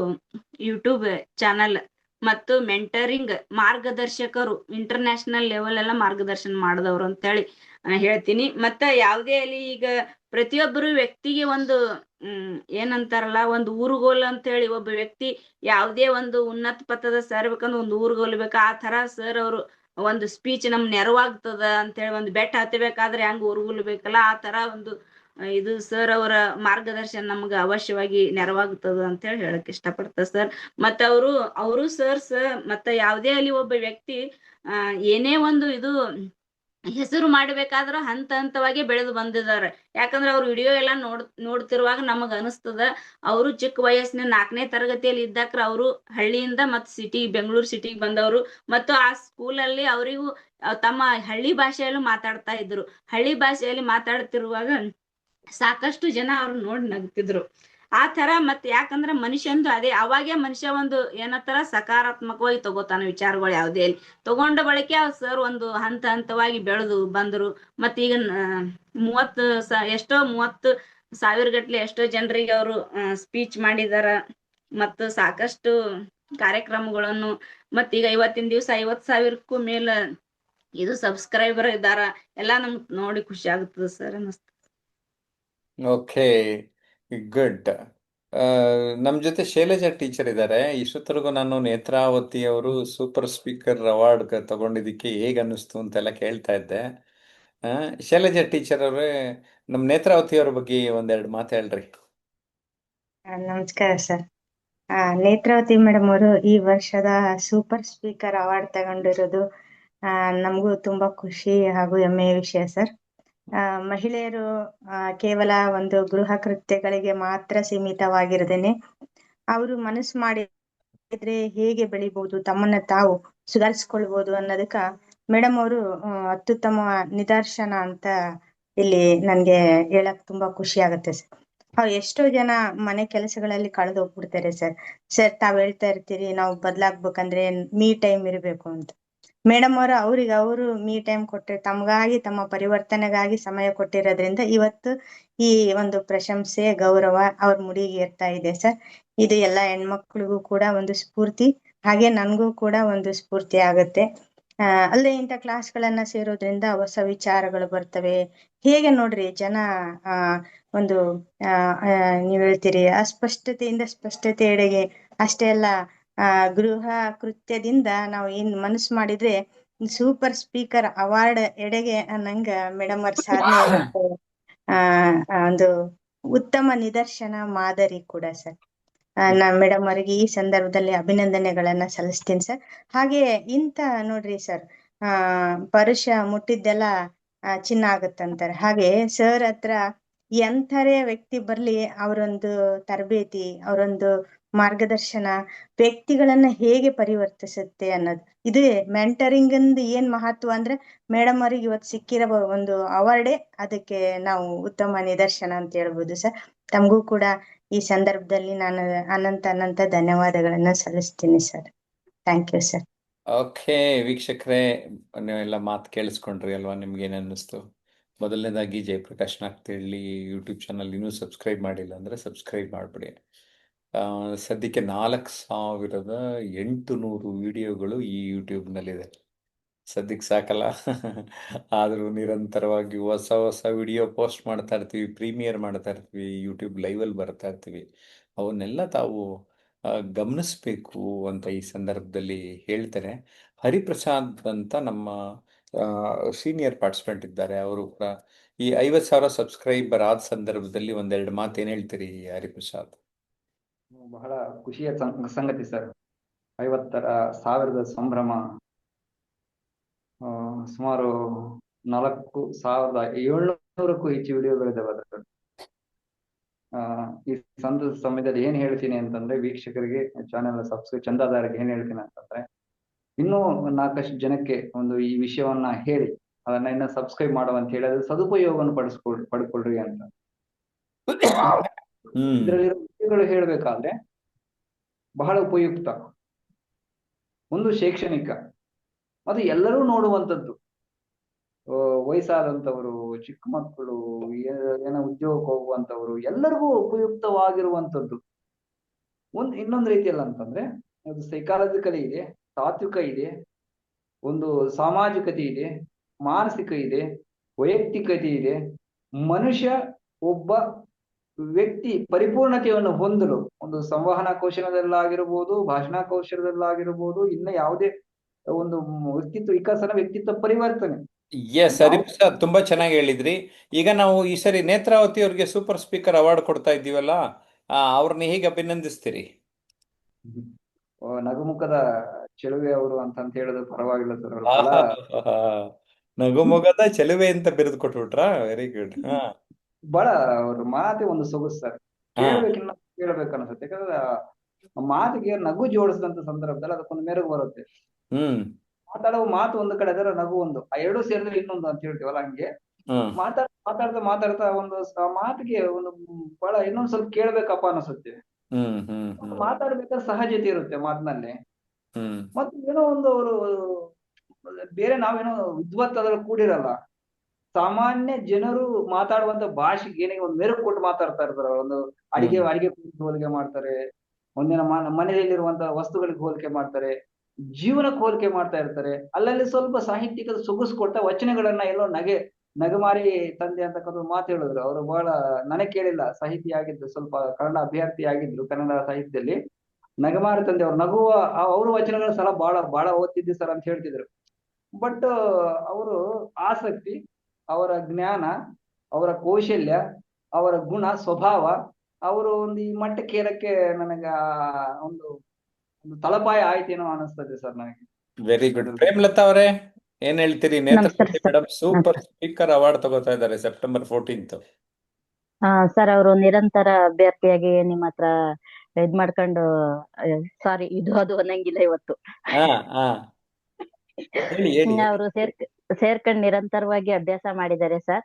ಯೂಟ್ಯೂಬ್ ಚಾನಲ್ ಮತ್ತು ಮೆಂಟರಿಂಗ್ ಮಾರ್ಗದರ್ಶಕರು, ಇಂಟರ್ನ್ಯಾಷನಲ್ ಲೆವೆಲ್ ಎಲ್ಲ ಮಾರ್ಗದರ್ಶನ ಮಾಡಿದವರು ಅಂತ ಹೇಳಿ ಹೇಳ್ತೀನಿ. ಮತ್ತೆ ಯಾವುದೇ ಅಲ್ಲಿ ಈಗ ಪ್ರತಿಯೊಬ್ಬರು ವ್ಯಕ್ತಿಗೆ ಒಂದು ಏನಂತಾರಲ್ಲ, ಒಂದು ಊರುಗೋಲು ಅಂತ ಹೇಳಿ, ಒಬ್ಬ ವ್ಯಕ್ತಿ ಯಾವುದೇ ಒಂದು ಉನ್ನತ ಪಥದ ಸೇರ್ಬೇಕಂದ್ರೆ ಒಂದು ಊರುಗೋಲು ಬೇಕು. ಆ ತರ ಸರ್ ಅವರು ಒಂದು ಸ್ಪೀಚ್ ನಮ್ ನೆರವಾಗ್ತದ ಅಂತ ಹೇಳಿ, ಒಂದು ಬೆಟ್ಟ ಹತ್ತಬೇಕಾದ್ರೆ ಹೆಂಗ್ ಊರುಗೋಲು ಬೇಕಲ್ಲ, ಆ ತರ ಒಂದು ಇದು ಸರ್ ಅವರ ಮಾರ್ಗದರ್ಶನ ನಮ್ಗೆ ಅವಶ್ಯವಾಗಿ ನೆರವಾಗುತ್ತದ ಅಂತ ಹೇಳಿ ಹೇಳಕ್ ಇಷ್ಟಪಡ್ತ ಸರ್. ಮತ್ತೆ ಅವರು ಸರ್ಸ್ ಮತ್ತೆ ಯಾವುದೇ ಅಲ್ಲಿ ಒಬ್ಬ ವ್ಯಕ್ತಿ ಏನೇ ಒಂದು ಇದು ಹೆಸರು ಮಾಡ್ಬೇಕಾದ್ರ ಹಂತ ಹಂತವಾಗಿ ಬೆಳೆದು ಬಂದಿದ್ದಾರೆ. ಯಾಕಂದ್ರೆ ಅವ್ರ ವಿಡಿಯೋ ಎಲ್ಲ ನೋಡ್ತಿರುವಾಗ ನಮಗ್ ಅನಿಸ್ತದ, ಅವರು ಚಿಕ್ಕ ವಯಸ್ಸಿನ 4ನೇ ತರಗತಿಯಲ್ಲಿ ಇದ್ದಾಕ್ರ ಅವರು ಹಳ್ಳಿಯಿಂದ ಮತ್ ಬೆಂಗಳೂರು ಸಿಟಿಗೆ ಬಂದವರು. ಮತ್ತು ಆ ಸ್ಕೂಲಲ್ಲಿ ಅವರಿಗೂ ತಮ್ಮ ಹಳ್ಳಿ ಭಾಷೆಯಲ್ಲೂ ಮಾತಾಡ್ತಾ ಇದ್ರು. ಹಳ್ಳಿ ಭಾಷೆಯಲ್ಲಿ ಮಾತಾಡ್ತಿರುವಾಗ ಸಾಕಷ್ಟು ಜನ ಅವ್ರು ನೋಡಿ ನಗ್ತಿದ್ರು. ಆ ತರ ಮತ್ತೆ ಯಾಕಂದ್ರೆ ಮನುಷ್ಯಂದು ಅದೇ, ಅವಾಗೇ ಮನುಷ್ಯ ಒಂದು ಏನತ್ತರ ಸಕಾರಾತ್ಮಕವಾಗಿ ತಗೋತಾನ ವಿಚಾರಗಳು ಯಾವುದೇ ತಗೊಂಡ ಬಳಕೆ ಸರ್ ಒಂದು ಹಂತ ಹಂತವಾಗಿ ಬೆಳೆದು ಬಂದ್ರು. ಮತ್ತೀಗ 30,000 ಗಟ್ಲೆ ಎಷ್ಟೋ ಜನರಿಗೆ ಅವರು ಸ್ಪೀಚ್ ಮಾಡಿದಾರ. ಮತ್ತು ಸಾಕಷ್ಟು ಕಾರ್ಯಕ್ರಮಗಳನ್ನು, ಮತ್ತೀಗ ಇವತ್ತಿನ ದಿವಸ 50,000ಕ್ಕೂ ಮೇಲ ಇದು ಸಬ್ಸ್ಕ್ರೈಬರ್ ಇದ್ದಾರ. ಎಲ್ಲಾ ನಮ್ಗ್ ನೋಡಿ ಖುಷಿ ಆಗುತ್ತದೆ ಸರ್ ಅನ್ನಿಸ್ತು. Okay, good. ನಮ್ಮ ಜೊತೆ ಶೈಲಜಾ ಟೀಚರ್ ಇದ್ದಾರೆ. ಇಷ್ಟೊತ್ತರೆಗೂ ನಾನು ನೇತ್ರಾವತಿ ಅವರು ಸೂಪರ್ ಸ್ಪೀಕರ್ ಅವಾರ್ಡ್ ತಗೊಂಡಿದ್ದಕ್ಕೆ ಹೇಗೆ ಅನ್ನಿಸ್ತು ಅಂತೆಲ್ಲ ಕೇಳ್ತಾ ಇದ್ದೆ. ಶೈಲಜಾ ಟೀಚರ್ ಅವರೇ, ನಮ್ಮ ನೇತ್ರಾವತಿ ಅವ್ರ ಬಗ್ಗೆ ಒಂದೆರಡು ಮಾತು ಹೇಳ್ರಿ. ನಮಸ್ಕಾರ ಸರ್. ನೇತ್ರಾವತಿ ಮೇಡಮ್ ಅವರು ಈ ವರ್ಷದ ಸೂಪರ್ ಸ್ಪೀಕರ್ ಅವಾರ್ಡ್ ತಗೊಂಡಿರೋದು ನಮಗೂ ತುಂಬಾ ಖುಷಿ ಹಾಗೂ ಹೆಮ್ಮೆಯ ವಿಷಯ ಸರ್. ಮಹಿಳೆಯರು ಕೇವಲ ಒಂದು ಗೃಹ ಕೃತ್ಯಗಳಿಗೆ ಮಾತ್ರ ಸೀಮಿತವಾಗಿರದೇನೆ, ಅವರು ಮನಸ್ಸು ಮಾಡಿದ್ರೆ ಹೇಗೆ ಬೆಳಿಬಹುದು, ತಮ್ಮನ್ನ ತಾವು ಸುಧಾರಿಸ್ಕೊಳ್ಬಹುದು ಅನ್ನೋದಕ್ಕ ಮೇಡಮ್ ಅವರು ಅತ್ಯುತ್ತಮ ನಿದರ್ಶನ ಅಂತ ಇಲ್ಲಿ ನನ್ಗೆ ಹೇಳಕ್ ತುಂಬಾ ಖುಷಿ ಆಗುತ್ತೆ ಸರ್. ಎಷ್ಟೋ ಜನ ಮನೆ ಕೆಲಸಗಳಲ್ಲಿ ಕಳೆದು ಹೋಗ್ಬಿಡ್ತಾರೆ ಸರ್. ತಾವ್ ಹೇಳ್ತಾ ಇರ್ತೀರಿ, ನಾವು ಬದ್ಲಾಗ್ಬೇಕಂದ್ರೆ ಮೀ ಟೈಮ್ ಇರ್ಬೇಕು ಅಂತ. ಮೇಡಮ್ ಅವ್ರಿಗೆ ಅವರು ಮೀ ಟೈಮ್ ಕೊಟ್ಟರೆ, ತಮ್ಗಾಗಿ ತಮ್ಮ ಪರಿವರ್ತನೆಗಾಗಿ ಸಮಯ ಕೊಟ್ಟಿರೋದ್ರಿಂದ ಇವತ್ತು ಈ ಒಂದು ಪ್ರಶಂಸೆ ಗೌರವ ಅವ್ರ ಮುಡಿಗೆ ಏರ್ತಾ ಇದೆ ಸರ್. ಇದು ಎಲ್ಲಾ ಹೆಣ್ಮಕ್ಳಿಗೂ ಕೂಡ ಒಂದು ಸ್ಫೂರ್ತಿ, ಹಾಗೆ ನನ್ಗೂ ಕೂಡ ಒಂದು ಸ್ಫೂರ್ತಿ ಆಗತ್ತೆ. ಅಲ್ಲದೆ ಇಂಥ ಕ್ಲಾಸ್ಗಳನ್ನ ಸೇರೋದ್ರಿಂದ ಹೊಸ ವಿಚಾರಗಳು ಬರ್ತವೆ. ಹೇಗೆ ನೋಡ್ರಿ, ಜನ ಒಂದು ನೀವ್ ಹೇಳ್ತೀರಿ ಅಸ್ಪಷ್ಟತೆಯಿಂದ ಸ್ಪಷ್ಟತೆಯೆಡೆಗೆ, ಅಷ್ಟೇ ಅಲ್ಲ ಗೃಹ ಕೃತ್ಯದಿಂದ ನಾವು ಏನ್ ಮನಸ್ಸು ಮಾಡಿದ್ರೆ ಸೂಪರ್ ಸ್ಪೀಕರ್ ಅವಾರ್ಡ್ ಎಡೆಗೆ ನಂಗ ಮೇಡಮ್ ಅವ್ರ ಸಾಧನೆ ಇವತ್ತು ಒಂದು ಉತ್ತಮ ನಿದರ್ಶನ ಮಾದರಿ ಕೂಡ ಸರ್. ನಾನ್ ಮೇಡಮ್ ಅವರಿಗೆ ಈ ಸಂದರ್ಭದಲ್ಲಿ ಅಭಿನಂದನೆಗಳನ್ನ ಸಲ್ಲಿಸ್ತೀನಿ ಸರ್. ಹಾಗೆ ಇಂತ ನೋಡ್ರಿ ಸರ್, ಪರುಷ ಮುಟ್ಟಿದ್ದೆಲ್ಲ ಚಿನ್ನ ಆಗತ್ತಂತಾರೆ. ಹಾಗೆ ಸರ್ ಹತ್ರ ಎಂಥರೇ ವ್ಯಕ್ತಿ ಬರ್ಲಿ ಅವರೊಂದು ತರಬೇತಿ, ಅವರೊಂದು ಮಾರ್ಗದರ್ಶನ ವ್ಯಕ್ತಿಗಳನ್ನ ಹೇಗೆ ಪರಿವರ್ತಿಸುತ್ತೆ ಅನ್ನೋದು, ಇದೇ ಮೆಂಟರಿಂಗ್ ಏನ್ ಮಹತ್ವ ಅಂದ್ರೆ ಮೇಡಮ್ ಅವ್ರಿಗೆ ಇವತ್ತು ಸಿಕ್ಕಿರೋ ಒಂದು ಅವಾರ್ಡೇ ಅದಕ್ಕೆ ನಾವು ಉತ್ತಮ ನಿದರ್ಶನ ಅಂತ ಹೇಳ್ಬೋದು ಸರ್. ತಮಗೂ ಕೂಡ ಈ ಸಂದರ್ಭದಲ್ಲಿ ನಾನು ಅನಂತ ಧನ್ಯವಾದಗಳನ್ನ ಸಲ್ಲಿಸ್ತೀನಿ sir. Thank you sir. Okay ವೀಕ್ಷಕರೇ, ನೀವೆಲ್ಲ ಮಾತು ಕೇಳಿಸ್ಕೊಂಡ್ರಿ ಅಲ್ವಾ? ನಿಮ್ಗೆ ಏನು ಅನ್ನಿಸ್ತು? ಮೊದಲನೇದಾಗಿ ಜಯಪ್ರಕಾಶ್ ನಾಗ್ತಿಹಳ್ಳಿ ಯೂಟ್ಯೂಬ್ ಚಾನಲ್ ಇನ್ನೂ ಸಬ್ಸ್ಕ್ರೈಬ್ ಮಾಡಿಲ್ಲ ಅಂದರೆ ಸಬ್ಸ್ಕ್ರೈಬ್ ಮಾಡಿಬಿಡಿ. ಸದ್ಯಕ್ಕೆ 4800 ವಿಡಿಯೋಗಳು ಈ ಯೂಟ್ಯೂಬ್ನಲ್ಲಿದೆ. ಸದ್ಯಕ್ಕೆ ಸಾಕಲ್ಲ ಆದರೂ ನಿರಂತರವಾಗಿ ಹೊಸ ಹೊಸ ವಿಡಿಯೋ ಪೋಸ್ಟ್ ಮಾಡ್ತಾ ಇರ್ತೀವಿ, ಪ್ರೀಮಿಯರ್ ಮಾಡ್ತಾ ಇರ್ತೀವಿ, ಯೂಟ್ಯೂಬ್ ಲೈವಲ್ಲಿ ಬರ್ತಾ ಇರ್ತೀವಿ. ಅವನ್ನೆಲ್ಲ ತಾವು ಗಮನಿಸ್ಬೇಕು ಅಂತ ಈ ಸಂದರ್ಭದಲ್ಲಿ ಹೇಳ್ತೇನೆ. ಹರಿಪ್ರಸಾದ್ ಅಂತ ನಮ್ಮ ಸೀನಿಯರ್ ಪಾರ್ಟಿಸಿಪೆಂಟ್ ಇದ್ದಾರೆ. ಅವರು ಕೂಡ ಈ 50,000 ಸಬ್ಸ್ಕ್ರೈಬರ್ ಆದ ಸಂದರ್ಭದಲ್ಲಿ ಒಂದೆರಡು ಮಾತು ಏನು ಹೇಳ್ತೀರಿ ಹರಿಪ್ರಸಾದ್? ಬಹಳ ಖುಷಿಯ ಸಂಗತಿ ಸರ್. 50,000 ಸಂಭ್ರಮ. ಸುಮಾರು 4,700ಕ್ಕೂ ಹೆಚ್ಚು ವಿಡಿಯೋಗಳಿದ್ದಾವೆ ಅದರಲ್ಲಿ. ಈ ಸಂತಸ ಸಮಯದಲ್ಲಿ ಏನ್ ಹೇಳ್ತೀನಿ ಅಂತಂದ್ರೆ, ವೀಕ್ಷಕರಿಗೆ, ಚಾನೆಲ್ ಸಬ್ಸ್ಕ್ರೈಬ್ ಚಂದಾದಾರರಿಗೆ ಏನ್ ಹೇಳ್ತೀನಿ ಅಂತಂದ್ರೆ, ಇನ್ನೂ 4 ಜನಕ್ಕೆ ಒಂದು ಈ ವಿಷಯವನ್ನ ಹೇಳಿ ಅದನ್ನ ಇನ್ನ ಸಬ್ಸ್ಕ್ರೈಬ್ ಮಾಡುವಂತ ಹೇಳಿ ಅದ್ರ ಸದುಪಯೋಗವನ್ನು ಪಡ್ಕೊಳ್ರಿ ಅಂತ. ಇದರಲ್ಲಿರೋ ವಿಷಯಗಳು ಹೇಳ್ಬೇಕಾದ್ರೆ ಬಹಳ ಉಪಯುಕ್ತ, ಒಂದು ಶೈಕ್ಷಣಿಕ, ಅದು ಎಲ್ಲರೂ ನೋಡುವಂಥದ್ದು. ವಯಸ್ಸಾದಂಥವರು, ಚಿಕ್ಕ ಮಕ್ಕಳು, ಏನೋ ಉದ್ಯೋಗಕ್ಕೆ ಹೋಗುವಂಥವ್ರು, ಎಲ್ಲರಿಗೂ ಉಪಯುಕ್ತವಾಗಿರುವಂಥದ್ದು. ಇನ್ನೊಂದು ರೀತಿಯಲ್ಲಿ ಅಂತಂದ್ರೆ, ಅದು ಸೈಕಾಲಜಿಕಲಿ ಇದೆ, ತಾತ್ವಿಕ ಇದೆ, ಒಂದು ಸಾಮಾಜಿಕತೆ ಇದೆ, ಮಾನಸಿಕ ಇದೆ, ವೈಯಕ್ತಿಕತೆ ಇದೆ. ಮನುಷ್ಯ ಒಬ್ಬ ವ್ಯಕ್ತಿ ಪರಿಪೂರ್ಣತೆಯನ್ನು ಹೊಂದಲು ಒಂದು ಸಂವಹನ ಕೌಶಲ್ಯದಲ್ಲಾಗಿರ್ಬೋದು, ಭಾಷಣ ಕೌಶಲ್ಯದಲ್ಲಾಗಿರ್ಬೋದು, ಇನ್ನ ಯಾವುದೇ ಒಂದು ವ್ಯಕ್ತಿತ್ವ ವಿಕಸನ, ವ್ಯಕ್ತಿತ್ವ ಪರಿವರ್ತನೆ. ಎಸ್ ಹರಿಪ್ರಸಾದ್, ತುಂಬಾ ಚೆನ್ನಾಗಿ ಹೇಳಿದ್ರಿ. ಈಗ ನಾವು ಈ ಸರಿ ನೇತ್ರಾವತಿ ಅವ್ರಿಗೆ ಸೂಪರ್ ಸ್ಪೀಕರ್ ಅವಾರ್ಡ್ ಕೊಡ್ತಾ ಇದ್ದೀವಲ್ಲ, ಅವ್ರನ್ನ ಹೇಗೆ ಅಭಿನಂದಿಸ್ತೀರಿ? ನಗುಮುಖದ ಚೆಲುವೆ ಅವರು ಅಂತ ಹೇಳಿದ್ರೆ ಪರವಾಗಿಲ್ಲ ಸರ್. ನಗುಮೊಗದ ಚೆಲುವೆ ಅಂತ ಬಿರುದು ಕೊಟ್ಬಿಟ್ರಾ? Very good. ಬಹಳ ಅವ್ರ ಮಾತೆ ಒಂದು ಸೊಗಸು ಸರ್. ಕೇಳ್ಬೇಕು ಅನ್ಸುತ್ತೆ. ಯಾಕಂದ್ರೆ ಮಾತಿಗೆ ನಗು ಜೋಡಿಸಿದಂತ ಸಂದರ್ಭದಲ್ಲಿ ಅದಕ್ಕೊಂದು ಮೆರುಗು ಬರುತ್ತೆ. ಮಾತಾಡುವ ಮಾತು ಒಂದು ಕಡೆ, ಅದರ ನಗು ಒಂದು, ಆ ಎರಡು ಸೇರಿದ್ರೆ ಇನ್ನೊಂದು ಅಂತ ಹೇಳ್ತೀವಲ್ಲ, ಹಂಗೆ ಮಾತಾಡ್ತಾ ಒಂದು ಮಾತಿಗೆ ಒಂದು ಬಹಳ ಇನ್ನೊಂದ್ ಸ್ವಲ್ಪ ಕೇಳ್ಬೇಕಪ್ಪ ಅನ್ಸುತ್ತೆ. ಮಾತಾಡ್ಬೇಕಾದ್ರೆ ಸಹಜತೆ ಇರುತ್ತೆ ಮಾತಿನಲ್ಲಿ. ಮತ್ತೆ ಏನೋ ಒಂದು ಅವರು ಬೇರೆ ನಾವೇನೋ ವಿದ್ವತ್ ಅದ್ರಲ್ಲಿ ಕೂಡಿರಲ್ಲ. ಸಾಮಾನ್ಯ ಜನರು ಮಾತಾಡುವಂತ ಭಾಷೆಗೆ ಏನಿಗೆ ಒಂದು ಮೆರುಗು ಕೊಟ್ಟು ಮಾತಾಡ್ತಾ ಇರ್ತಾರೆ. ಒಂದು ಅಡಿಗೆ ಹೋಲಿಕೆ ಮಾಡ್ತಾರೆ, ಒಂದಿನ ಮನೆಯಲ್ಲಿರುವಂತಹ ವಸ್ತುಗಳಿಗೆ ಹೋಲಿಕೆ ಮಾಡ್ತಾರೆ, ಜೀವನಕ್ಕೆ ಹೋಲಿಕೆ ಮಾಡ್ತಾ ಇರ್ತಾರೆ. ಅಲ್ಲಲ್ಲಿ ಸ್ವಲ್ಪ ಸಾಹಿತ್ಯಿಕ ಸೊಗಸು ಕೊಟ್ಟ ವಚನಗಳನ್ನ ಎಲ್ಲೋ ನಗಮಾರಿ ತಂದೆ ಅಂತಕ್ಕಂಥ ಮಾತು ಹೇಳಿದ್ರು. ಅವರು ಬಹಳ ನನಗೆ ಕೇಳಿಲ್ಲ, ಸಾಹಿತಿ ಆಗಿದ್ರು, ಸ್ವಲ್ಪ ಕನ್ನಡ ಅಭ್ಯರ್ಥಿ ಆಗಿದ್ರು ಕನ್ನಡ ಸಾಹಿತ್ಯದಲ್ಲಿ. ನಗಮಾರಿ ತಂದೆ ಅವ್ರು ನಗುವ ಅವ್ರ ವಚನಗಳ ಸಲ ಬಹಳ ಓದ್ತಿದ್ದೆ ಸರ್ ಅಂತ ಹೇಳ್ತಿದ್ರು. ಬಟ್ ಅವರು ಆಸಕ್ತಿ, ಅವರ ಜ್ಞಾನ, ಅವರ ಕೌಶಲ್ಯ, ಅವರ ಗುಣ ಸ್ವಭಾವ, ಅವರು ಒಂದು ಈ ಮಟ್ಟಕ್ಕೆ ಏರಕ್ಕೆ ನನಗ ಒಂದು ತಳಪಾಯ ಆಯ್ತೇನೋ ಅನಿಸ್ತದೆ ಸರ್ ನನಗೆ. Very good. ಪ್ರೇಮಲತಾ ಅವರೇ ಏನ್ ಹೇಳ್ತೀರಿ? Netravati madam super speaker award ತಗೋತಾ ಇದ್ದಾರೆ September 14th. ಸರ್, ಅವರು ನಿರಂತರ ಅಭ್ಯರ್ಥಿಯಾಗಿ ನಿಮ್ಮ ಹತ್ರ ಇದ್ ಮಾಡ್ಕೊಂಡು, ಸಾರಿ ಇದು ಅದು ಅನ್ನಂಗಿಲ್ಲ ಇವತ್ತು. ಅವರು ಸೇರ್ಕೊಂಡು ನಿರಂತರವಾಗಿ ಅಭ್ಯಾಸ ಮಾಡಿದ್ದಾರೆ ಸರ್.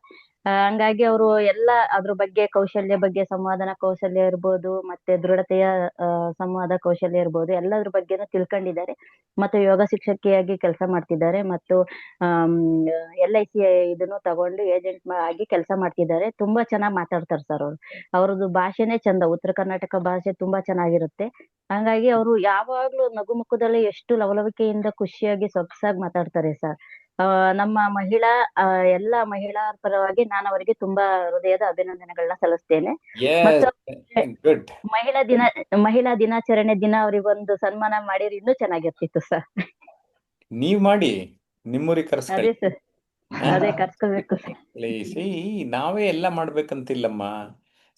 ಹಂಗಾಗಿ ಅವರು ಎಲ್ಲ ಅದ್ರ ಬಗ್ಗೆ ಕೌಶಲ್ಯ ಬಗ್ಗೆ, ಸಂವಾದನ ಕೌಶಲ್ಯ ಇರ್ಬೋದು, ಮತ್ತೆ ದೃಢತೆಯ ಸಂವಾದ ಕೌಶಲ್ಯ ಇರ್ಬೋದು, ಎಲ್ಲದ್ರ ಬಗ್ಗೆನೂ ತಿಳ್ಕೊಂಡಿದ್ದಾರೆ. ಮತ್ತು ಯೋಗ ಶಿಕ್ಷಕಿಯಾಗಿ ಕೆಲಸ ಮಾಡ್ತಿದ್ದಾರೆ, ಮತ್ತು LIC ಇದನ್ನು ತಗೊಂಡು ಏಜೆಂಟ್ ಆಗಿ ಕೆಲಸ ಮಾಡ್ತಿದ್ದಾರೆ. ತುಂಬಾ ಚೆನ್ನಾಗಿ ಮಾತಾಡ್ತಾರೆ ಸರ್ ಅವರು. ಅವ್ರದ್ದು ಭಾಷೆನೇ ಚಂದ, ಉತ್ತರ ಕರ್ನಾಟಕ ಭಾಷೆ ತುಂಬಾ ಚೆನ್ನಾಗಿರುತ್ತೆ. ಹಂಗಾಗಿ ಅವರು ಯಾವಾಗ್ಲೂ ನಗುಮುಖದಲ್ಲಿ ಎಷ್ಟು ಲವಲವಿಕೆಯಿಂದ ಖುಷಿಯಾಗಿ ಸೊಗಸಾಗಿ ಮಾತಾಡ್ತಾರೆ ಸರ್. ನಮ್ಮ ಎಲ್ಲಾ ಮಹಿಳಾ ಪರವಾಗಿ ನಾನು ಅವರಿಗೆ ತುಂಬಾ ಹೃದಯದ ಅಭಿನಂದನೆಗಳನ್ನ ಸಲ್ಲಿಸ್ತೇನೆ. ಮತ್ತು ಮಹಿಳಾ ದಿನಾಚರಣೆ ದಿನ ಅವರಿಗೊಂದು ಸನ್ಮಾನ ಮಾಡಿದ್ರೆ ಇನ್ನೂ ಚೆನ್ನಾಗಿರ್ತಿತ್ತು ಸರ್. ನೀವ್ ಮಾಡಿ, ನಿಮ್ಮೂರಿಗೆ ಕರ್ಸ್ಕೊಳ್ಳಿ. ಅದೇ ಸರ್, ಅದೇ ಕರ್ಸ್ಕೋಬೇಕು ಸರ್. ಸಿ ನಾವೇ ಎಲ್ಲ ಮಾಡ್ಬೇಕಂತಿಲ್ಲಮ್ಮ.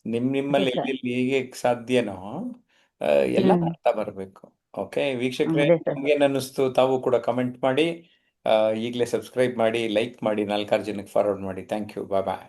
ನಿಮ್ಮಲ್ಲಿ ಅದೇ ಸರ್. ಎಲ್ಲೆಲ್ಲಿ ಹೇಗೆ ಸಾಧ್ಯನೋ ಎಲ್ಲ ಹ್ಮ್. ಮಾಡ್ತಾ ಬರಬೇಕು. ಓಕೆ ವೀಕ್ಷಕರೇ, ಅದೇ ಸರ್. ನಮ್ಗೇನ್ ಅನ್ನಿಸ್ತು ತಾವು ಕೂಡ ಕಮೆಂಟ್ ಮಾಡಿ, ಈಗಲೇ ಸಬ್ಸ್ಕ್ರೈಬ್ ಮಾಡಿ, ಲೈಕ್ ಮಾಡಿ, 4 ಜನಕ್ಕೆ ಫಾರ್ವರ್ಡ್ ಮಾಡಿ. Thank you. Bye bye.